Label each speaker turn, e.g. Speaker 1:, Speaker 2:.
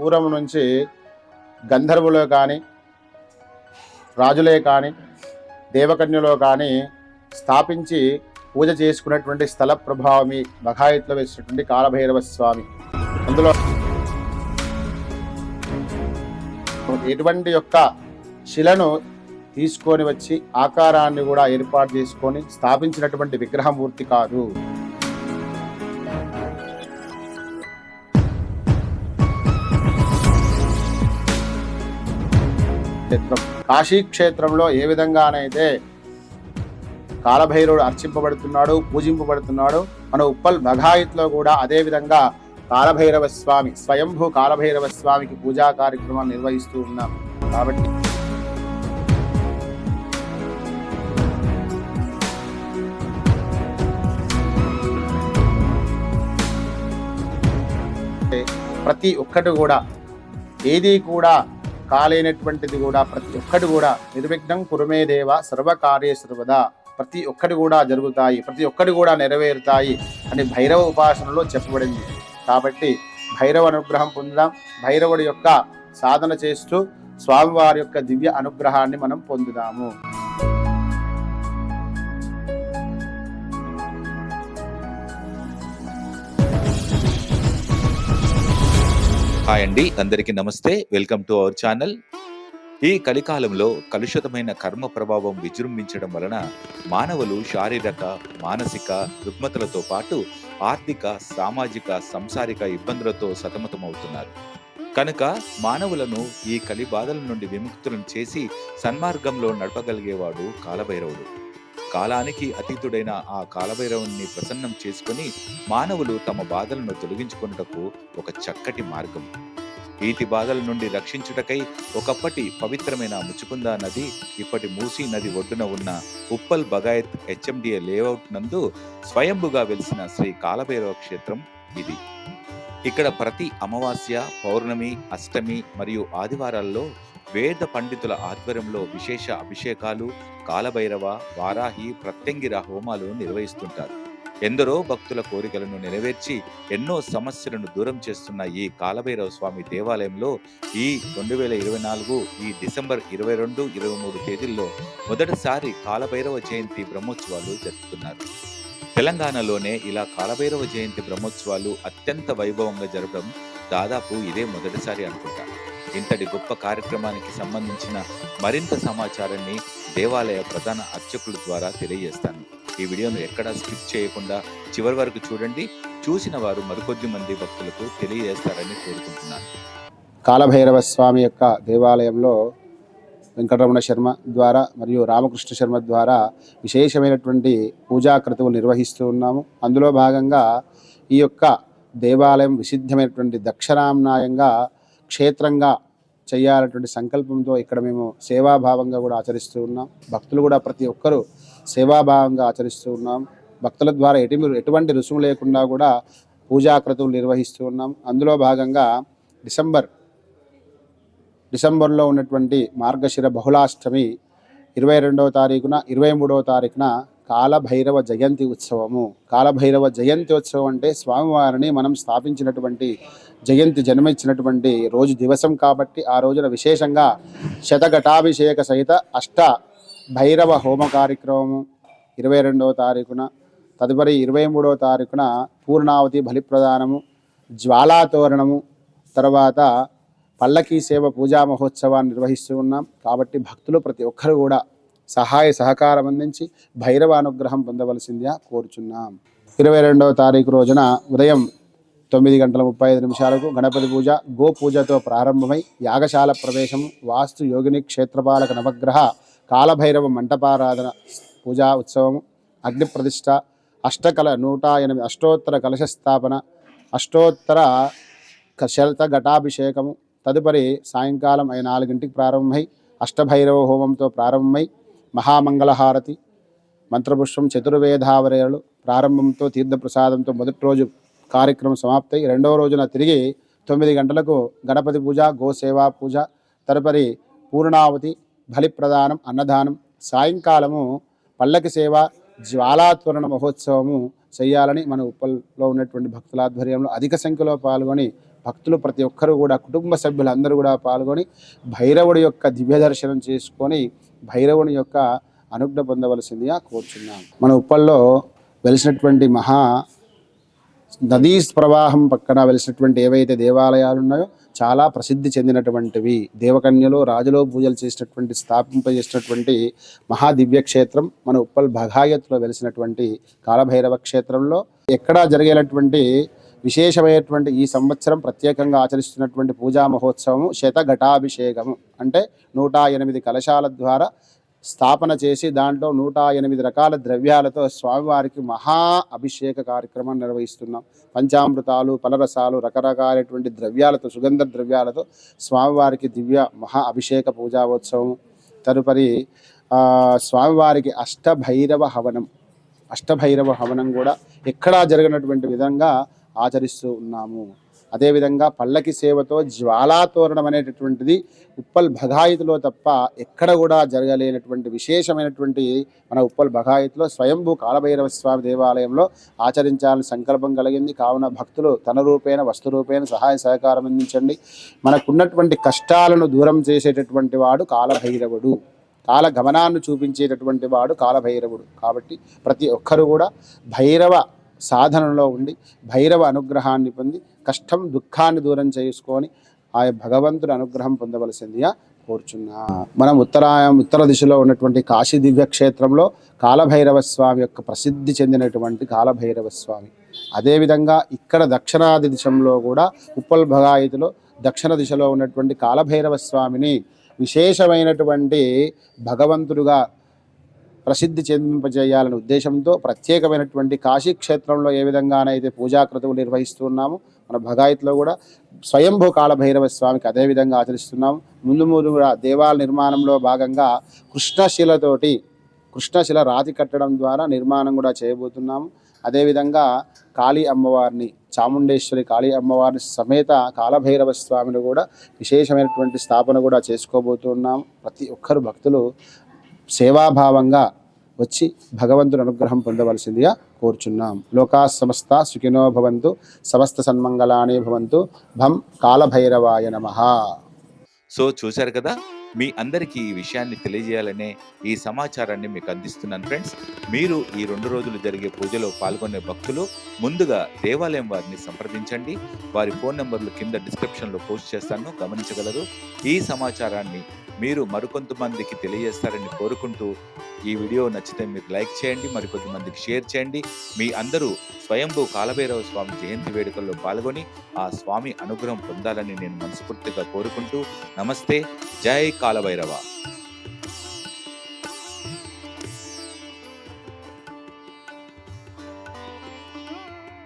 Speaker 1: పూర్వం నుంచి గంధర్వులో కానీ రాజులే కానీ దేవకన్యలో కానీ స్థాపించి పూజ చేసుకున్నటువంటి స్థల ప్రభావమి బఘాయిత్లో వేసినటువంటి కాలభైరవ స్వామి. అందులో ఎటువంటి యొక్క శిలను తీసుకొని వచ్చి ఆకారాన్ని కూడా ఏర్పాటు చేసుకొని స్థాపించినటువంటి విగ్రహమూర్తి కాదు. కాశీ క్షేత్రంలో ఏ విధంగానైతే కాలభైరవుడు అర్చింపబడుతున్నాడు, పూజింపబడుతున్నాడు, మన ఉప్పల్ బఘాయిత్లో కూడా అదే విధంగా కాలభైరవ స్వామి, స్వయంభూ కాలభైరవ స్వామికి పూజా కార్యక్రమాలు నిర్వహిస్తూ ఉన్నాం. కాబట్టి ప్రతి ఒక్కటి కూడా ఏది కూడా కాలేనటువంటిది కూడా ప్రతి ఒక్కటి కూడా నిర్విఘ్నం కురుమే దేవ సర్వకార్య సర్వదా, ప్రతి ఒక్కటి కూడా జరుగుతాయి, ప్రతి ఒక్కటి కూడా నెరవేరుతాయి అని భైరవ ఉపాసనలో చెప్పబడింది. కాబట్టి భైరవ అనుగ్రహం పొందుదాం. భైరవుడి యొక్క సాధన చేస్తూ స్వామివారి యొక్క దివ్య అనుగ్రహాన్ని మనం పొందుదాము.
Speaker 2: హాయ్ అండి, అందరికీ నమస్తే. Welcome to our channel. ఈ కలికాలంలో కలుషితమైన కర్మ ప్రభావం విజృంభించడం వలన మానవులు శారీరక, మానసిక రుగ్మతలతో పాటు ఆర్థిక, సామాజిక, సంసారిక ఇబ్బందులతో సతమతమవుతున్నారు. కనుక మానవులను ఈ కలి బాధల నుండి విముక్తులను చేసి సన్మార్గంలో నడపగలిగేవాడు కాలభైరవుడు. కాలానికి అతీతుడైన ఆ కాలభైరవుని ప్రసన్నం చేసుకుని మానవులు తమ బాధలను తొలగించుకున్నటకు ఒక చక్కటి మార్గం. ఈతి బాధల నుండి రక్షించుటకై ఒకప్పటి పవిత్రమైన ముచుకుందా నది ఇప్పటి మూసీ నది ఒడ్డున ఉన్న ఉప్పల్ బగాయత్ HMDA లేఅవుట్ నందు స్వయంభుగా వెలిసిన శ్రీ కాలభైరవ క్షేత్రం ఇది. ఇక్కడ ప్రతి అమావాస్య, పౌర్ణమి, అష్టమి మరియు ఆదివారాల్లో వేద పండితుల ఆధ్వర్యంలో విశేష అభిషేకాలు, కాలభైరవ, వారాహి, ప్రత్యంగిర హోమాలు నిర్వహిస్తుంటారు. ఎందరో భక్తుల కోరికలను నెరవేర్చి ఎన్నో సమస్యలను దూరం చేస్తున్న ఈ కాలభైరవ స్వామి దేవాలయంలో ఈ 2024 ఈ డిసెంబర్ 22, 23 తేదీల్లో మొదటిసారి కాలభైరవ జయంతి బ్రహ్మోత్సవాలు జరుపుతున్నారు. తెలంగాణలోనే ఇలా కాలభైరవ జయంతి బ్రహ్మోత్సవాలు అత్యంత వైభవంగా జరపడం దాదాపు ఇదే మొదటిసారి అనుకుంటా. ఇంతటి గొప్ప కార్యక్రమానికి సంబంధించిన మరింత సమాచారాన్ని దేవాలయ ప్రధాన అర్చకుల ద్వారా తెలియజేస్తాను. ఈ వీడియోను ఎక్కడా స్కిప్ చేయకుండా చివరి వరకు చూడండి. చూసిన వారు మరికొద్ది మంది భక్తులకు తెలియజేస్తారని కోరుకుంటున్నాను.
Speaker 1: కాలభైరవ స్వామి యొక్క దేవాలయంలో వెంకటరమణ శర్మ ద్వారా మరియు రామకృష్ణ శర్మ ద్వారా విశేషమైనటువంటి పూజా క్రతువులు నిర్వహిస్తూ ఉన్నాము. అందులో భాగంగా ఈ యొక్క దేవాలయం విశిద్ధమైనటువంటి దక్షిణామ్నాయంగా క్షేత్రంగా చేయాలన్నటువంటి సంకల్పంతో ఇక్కడ మేము సేవాభావంగా కూడా ఆచరిస్తూ ఉన్నాం. భక్తులు కూడా ప్రతి ఒక్కరూ సేవాభావంగా ఆచరిస్తూ ఉన్నాం. భక్తుల ద్వారా ఎటువంటి రుసుము లేకుండా కూడా పూజా క్రతువులు నిర్వహిస్తూ ఉన్నాం. అందులో భాగంగా డిసెంబర్లో ఉన్నటువంటి మార్గశిర బహుళాష్టమి 22వ తారీఖున 23వ తారీఖున కాలభైరవ జయంతి ఉత్సవము. కాలభైరవ జయంతి ఉత్సవం అంటే స్వామివారిని మనం స్థాపించినటువంటి జయంతి, జన్మించినటువంటి రోజు దివసం కాబట్టి ఆ రోజున విశేషంగా శతఘటాభిషేక సహిత అష్ట భైరవ హోమ కార్యక్రమము 22వ తారీఖున, తదుపరి 23వ తారీఖున పూర్ణావతి బలిప్రదానము, జ్వాలాతోరణము, తర్వాత పల్లకీ సేవ పూజా మహోత్సవాన్ని నిర్వహిస్తూ ఉన్నాం. కాబట్టి భక్తులు ప్రతి ఒక్కరు కూడా సహాయ సహకారం అందించి భైరవ అనుగ్రహం పొందవలసిందిగా కోరుచున్నాం. 22వ తారీఖు రోజున ఉదయం 9:35 గణపతి పూజ, గో పూజతో ప్రారంభమై యాగశాల ప్రవేశము, వాస్తు యోగిని క్షేత్రపాలక నవగ్రహ కాలభైరవ మంటపారాధన పూజా ఉత్సవము, అగ్ని ప్రతిష్ట, 108 అష్టోత్తర కలశ స్థాపన, అష్టోత్తర శతఘటాభిషేకము, తదుపరి సాయంకాలం 4 ప్రారంభమై అష్టభైరవ హోమంతో ప్రారంభమై మహామంగళహారతి, మంత్రపుష్పం, చతుర్వేదావరేలు ప్రారంభంతో తీర్థప్రసాదంతో మొదటి రోజు కార్యక్రమం సమాప్తై రెండవ రోజున తిరిగి 9 గంటలకు గణపతి పూజ, గోసేవా పూజ, తదుపరి పూర్ణావతి బలిప్రదానం, అన్నదానం, సాయంకాలము పల్లకి సేవ, జ్వాలాత్వరణ మహోత్సవము చేయాలని మన ఉప్పల్లో ఉన్నటువంటి భక్తుల ఆధ్వర్యంలో అధిక సంఖ్యలో పాల్గొని భక్తులు ప్రతి ఒక్కరు కూడా కుటుంబ సభ్యులందరూ కూడా పాల్గొని భైరవుడి యొక్క దివ్య దర్శనం చేసుకొని భైరవుని యొక్క అనుగ్రహం పొందవలసిందిగా కోరుచున్నాం. మన ఉప్పల్లో వెలిసినటువంటి మహా నదీ ప్రవాహం పక్కన వెలిసినటువంటి ఏవైతే దేవాలయాలు ఉన్నాయో చాలా ప్రసిద్ధి చెందినటువంటివి, దేవకన్యలో రాజులో పూజలు చేసినటువంటి స్థాపింపజేసినటువంటి మహాదివ్య క్షేత్రం మన ఉప్పల్ భగాయత్లో వెలిసినటువంటి కాలభైరవ క్షేత్రంలో ఎక్కడా జరిగేటటువంటి విశేషమైనటువంటి ఈ సంవత్సరం ప్రత్యేకంగా ఆచరిస్తున్నటువంటి పూజా మహోత్సవము శతఘటాభిషేకము. అంటే 108 కలశాల ద్వారా స్థాపన చేసి దాంట్లో 108 రకాల ద్రవ్యాలతో స్వామివారికి మహా అభిషేక కార్యక్రమం నిర్వహిస్తున్నాం. పంచామృతాలు, ఫలరసాలు, రకరకాలైనటువంటి ద్రవ్యాలతో, సుగంధ ద్రవ్యాలతో స్వామివారికి దివ్య మహా అభిషేక పూజావోత్సవం. తదుపరి స్వామివారికి అష్టభైరవ హవనం కూడా ఎక్కడా జరిగినటువంటి విధంగా ఆచరిస్తూ ఉన్నాము. అదేవిధంగా పల్లకి సేవతో జ్వాలాతోరణం అనేటటువంటిది ఉప్పల్ భగాయత్లో తప్ప ఎక్కడ కూడా జరగలేనటువంటి విశేషమైనటువంటి మన ఉప్పల్ భగాయత్లో స్వయంభూ కాలభైరవ స్వామి దేవాలయంలో ఆచరించాలని సంకల్పం కలిగింది. కావున భక్తులు తన రూపేణ వస్తు రూపేణ సహాయ సహకారం అందించండి. మనకున్నటువంటి కష్టాలను దూరం చేసేటటువంటి వాడు కాలభైరవుడు, కాల గమనాన్ని చూపించేటటువంటి వాడు కాలభైరవుడు. కాబట్టి ప్రతి ఒక్కరు కూడా భైరవ సాధనలో ఉండి భైరవ అనుగ్రహాన్ని పొంది కష్టం దుఃఖాన్ని దూరం చేసుకొని ఆ భగవంతుడి అనుగ్రహం పొందవలసిందిగా కోరుచున్నా. మనం ఉత్తర దిశలో ఉన్నటువంటి కాశీ దివ్య క్షేత్రంలో కాలభైరవ స్వామి యొక్క ప్రసిద్ధి చెందినటువంటి కాలభైరవ స్వామి. అదేవిధంగా ఇక్కడ దక్షిణాది దిశలో కూడా ఉప్పల్ భగాయత్లో దక్షిణ దిశలో ఉన్నటువంటి కాలభైరవ స్వామిని విశేషమైనటువంటి భగవంతుడుగా ప్రసిద్ధి చెందింపజేయాలనే ఉద్దేశంతో ప్రత్యేకమైనటువంటి కాశీ క్షేత్రంలో ఏ విధంగానైతే పూజాకృతులు నిర్వహిస్తున్నామో మన భగాయత్లో కూడా స్వయంభూ కాలభైరవ స్వామికి అదేవిధంగా ఆచరిస్తున్నాము. ముందు కూడా దేవాలయ నిర్మాణంలో భాగంగా కృష్ణశిల రాతి కట్టడం ద్వారా నిర్మాణం కూడా చేయబోతున్నాము. అదేవిధంగా కాళీ అమ్మవారిని, చాముండేశ్వరి కాళీ అమ్మవారిని సమేత కాలభైరవ స్వామిని కూడా విశేషమైనటువంటి స్థాపన కూడా చేసుకోబోతున్నాము. ప్రతి ఒక్కరు భక్తులు సేవాభావంగా వచ్చి భగవంతుని అనుగ్రహం పొందవలసిందిగా కోరుచున్నాం. లోకా సమస్త సుఖినో భవంతు, సమస్త సన్మంగళాని భవంతు. భం కాలభైరవాయ నమః.
Speaker 2: సో చూశారు కదా, మీ అందరికీ ఈ విషయాన్ని తెలియజేయాలనే ఈ సమాచారాన్ని మీకు అందిస్తున్నాను ఫ్రెండ్స్. మీరు ఈ 2 రోజులు జరిగే పూజలో పాల్గొనే భక్తులు ముందుగా దేవాలయం వారిని సంప్రదించండి. వారి ఫోన్ నెంబర్లు కింద డిస్క్రిప్షన్లో పోస్ట్ చేస్తాను, గమనించగలరు. ఈ సమాచారాన్ని మీరు మరికొంతమందికి తెలియజేస్తారని కోరుకుంటూ ఈ వీడియో నచ్చితే మీరు లైక్ చేయండి, మరికొంతమందికి షేర్ చేయండి. మీ అందరూ స్వయంభూ కాలభైరవ స్వామి జయంతి వేడుకల్లో పాల్గొని ఆ స్వామి అనుగ్రహం పొందాలని నేను మనస్ఫూర్తిగా కోరుకుంటూ నమస్తే, జై కాలభైరవ.